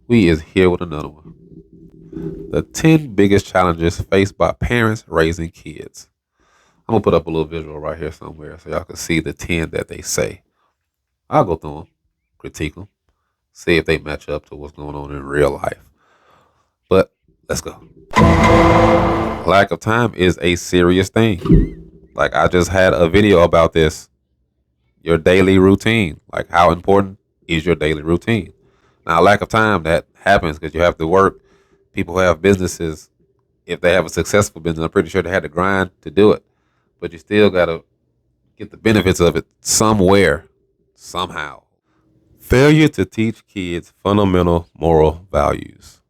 We is here with another one. The 10 biggest challenges faced by parents raising kids. I'm gonna put up a little visual right here somewhere so y'all can see the 10 that they say. I'll go through them, critique them, see if they match up to what's going on in real life. But let's go. Lack of time is a serious thing. Like I just had a video about this. Your daily routine. Like how important is your daily routine? Now, lack of time that happens because you have to work. People who have businesses, if they have a successful business, I'm pretty sure they had to grind to do it. But you still gotta get the benefits of it somewhere, somehow. Failure to teach kids fundamental moral values.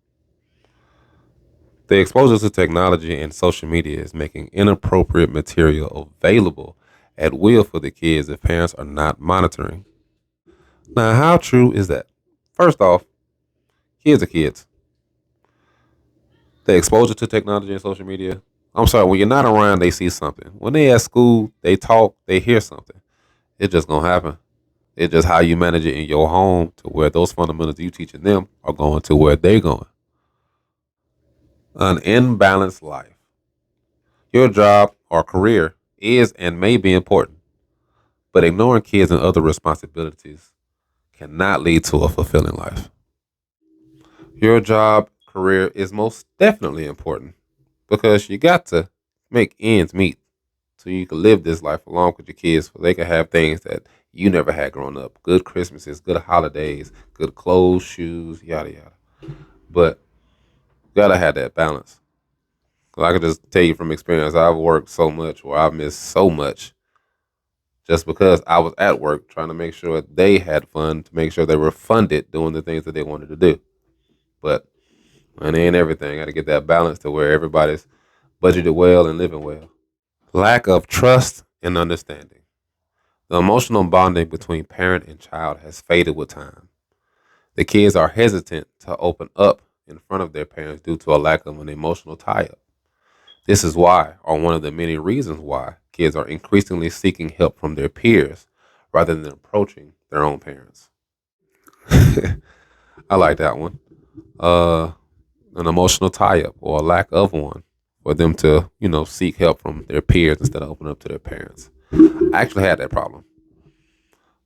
The exposure to technology and social media is making inappropriate material available at will for the kids if parents are not monitoring. Now, how true is that? First off, kids are kids. The exposure to technology and social media. I'm sorry, when you're not around, they see something. When they at school, they talk, they hear something. It's just gonna happen. It's just how you manage it in your home to where those fundamentals you teaching them are going to where they're going. An imbalanced life. Your job or career is and may be important, but ignoring kids and other responsibilities cannot lead to a fulfilling life. Your job, career is most definitely important because you got to make ends meet so you can live this life along with your kids so they can have things that you never had growing up. Good Christmases, good holidays, good clothes, shoes, yada yada. But you gotta have that balance. 'Cause I can just tell you from experience, I've worked so much or I've missed so much just because I was at work trying to make sure they had fun, to make sure they were funded doing the things that they wanted to do. But money ain't everything. Got to get that balance to where everybody's budgeted well and living well. Lack of trust and understanding. The emotional bonding between parent and child has faded with time. The kids are hesitant to open up in front of their parents due to a lack of an emotional tie up. This is why, or one of the many reasons why, kids are increasingly seeking help from their peers rather than approaching their own parents. I like that one. An emotional tie up or a lack of one for them to, seek help from their peers instead of opening up to their parents. I actually had that problem.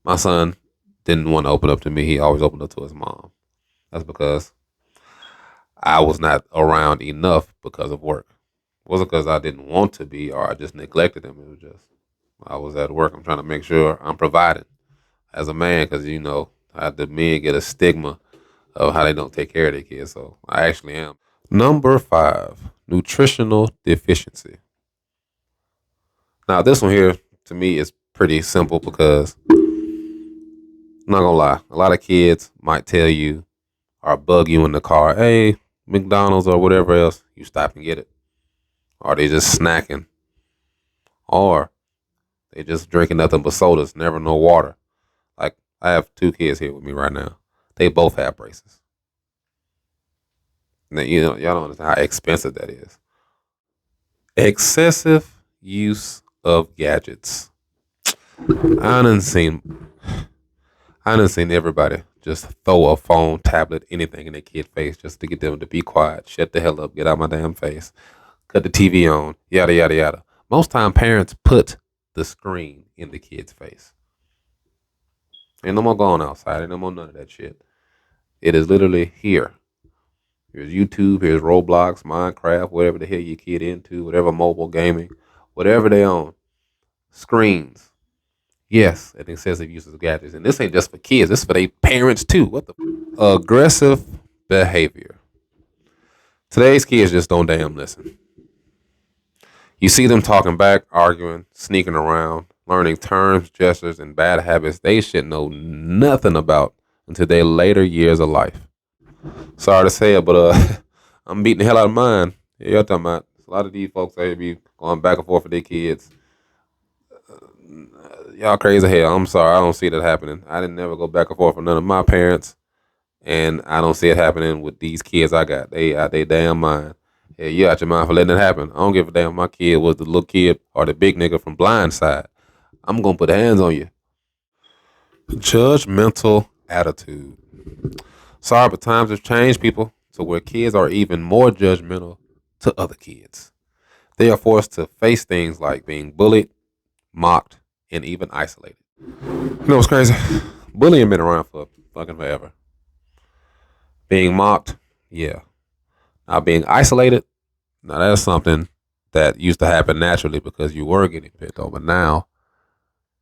My son didn't want to open up to me. He always opened up to his mom. That's because I was not around enough because of work. It wasn't because I didn't want to be or I just neglected him. It was just I was at work. I'm trying to make sure I'm providing as a man because, the men get a stigma of how they don't take care of their kids. So I actually am. Number 5, nutritional deficiency. Now, this one here to me is pretty simple because I'm not gonna lie, a lot of kids might tell you or bug you in the car, hey, McDonald's or whatever else, you stop and get it. Or they just snacking. Or they just drinking nothing but sodas, never no water. Like I have 2 kids here with me right now. They both have braces. Now, y'all don't understand how expensive that is. Excessive use of gadgets. I done seen everybody just throw a phone, tablet, anything in their kid face just to get them to be quiet, shut the hell up, get out my damn face, cut the TV on, yada yada yada. Most time parents put the screen in the kid's face. Ain't no more going outside, ain't no more none of that shit. It is literally here. Here's YouTube, here's Roblox, Minecraft, whatever the hell your kid into, whatever mobile gaming, whatever they own. Screens. Yes, an excessive use of gadgets. And this ain't just for kids, this is for their parents too. What the aggressive behavior. Today's kids just don't damn listen. You see them talking back, arguing, sneaking around, learning terms, gestures, and bad habits they should know nothing about until their later years of life. Sorry to say it, but I'm beating the hell out of mine. Yeah, you're talking about a lot of these folks they be going back and forth with their kids. Y'all crazy hell. I'm sorry, I don't see that happening. I didn't never go back and forth with none of my parents, and I don't see it happening with these kids I got. They out their damn mind. Yeah, you out your mind for letting it happen. I don't give a damn if my kid was the little kid or the big nigga from Blindside. I'm gonna put hands on you. Judgmental attitude. Sorry, but times have changed, people, to where kids are even more judgmental to other kids. They are forced to face things like being bullied, mocked, and even isolated. You know what's crazy? Bullying been around for fucking forever. Being mocked, yeah. Now being isolated, now that's something that used to happen naturally because you were getting picked on. But now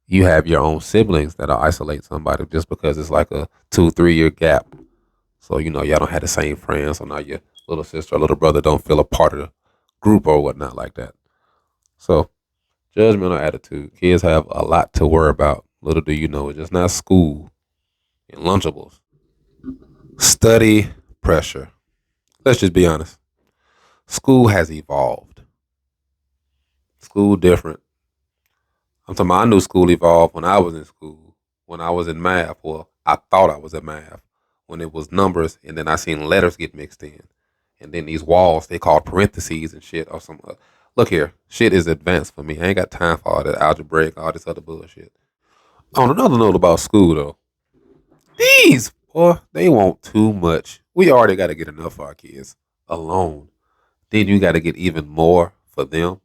you have your own siblings that'll isolate somebody just because it's like a 2, 3 year gap. So, y'all don't have the same friends. So now your little sister or little brother don't feel a part of the group or whatnot like that. So, judgmental attitude. Kids have a lot to worry about. Little do you know, it's just not school and Lunchables. Study pressure. Let's just be honest. School has evolved. School different. I'm talking about I knew school evolved when I was in school. When I was in math. Well, I thought I was in math. When it was numbers and then I seen letters get mixed in. And then these walls, they called parentheses and shit or some. Look here. Shit is advanced for me. I ain't got time for all that algebraic, all this other bullshit. On another note about school, though. These, boy, they want too much. We already got to get enough for our kids alone. Then you got to get even more for them.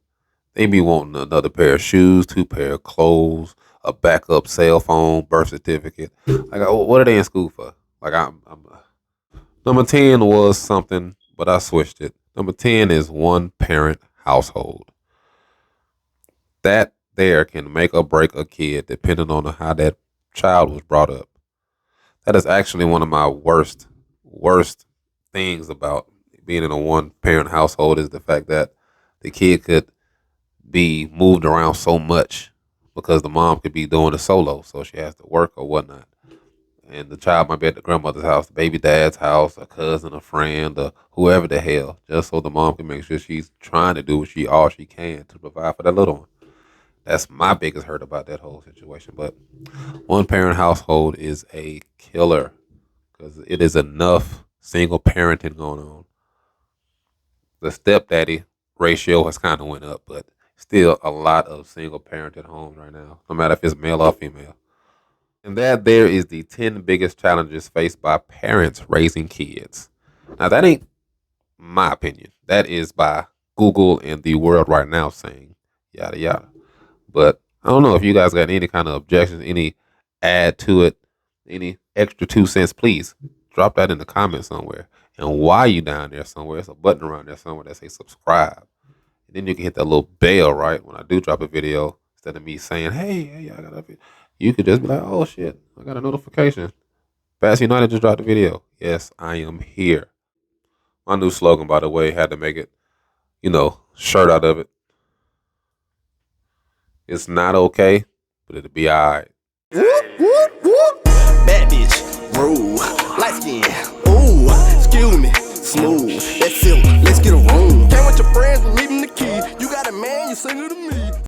They be wanting another pair of shoes, 2 pair of clothes, a backup cell phone, birth certificate. Like, what are they in school for? Like, number 10 was something, but I switched it. Number 10 is one parent household. That there can make or break a kid depending on how that child was brought up. That is actually one of my worst things about being in a one parent household is the fact that the kid could be moved around so much because the mom could be doing it solo, so she has to work or whatnot. And the child might be at the grandmother's house, the baby dad's house, a cousin, a friend, or whoever the hell, just so the mom can make sure she's trying to do all she can to provide for that little one. That's my biggest hurt about that whole situation. But one parent household is a killer because it is enough single parenting going on. The stepdaddy ratio has kind of went up, but still a lot of single parented homes right now, no matter if it's male or female. And that there is the 10 biggest challenges faced by parents raising kids. Now that ain't my opinion. That is by Google and the world right now saying yada yada. But I don't know if you guys got any kind of objections, any add to it, any extra 2 cents, please drop that in the comments somewhere. And while you down there somewhere, there's a button around there somewhere that says subscribe. And then you can hit that little bell, right? When I do drop a video, instead of me saying, hey, I got a video, you could just be like, oh shit, I got a notification. Fast United just dropped a video. Yes, I am here. My new slogan, by the way, had to make it, shirt out of it. It's not okay, but it'll be alright. Whoop, whoop, whoop. Bad bitch, rude, light skin, ooh, excuse me, smooth, that's it, let's get a room. Came with your friends, leaving the key, you got a man, you sing to me.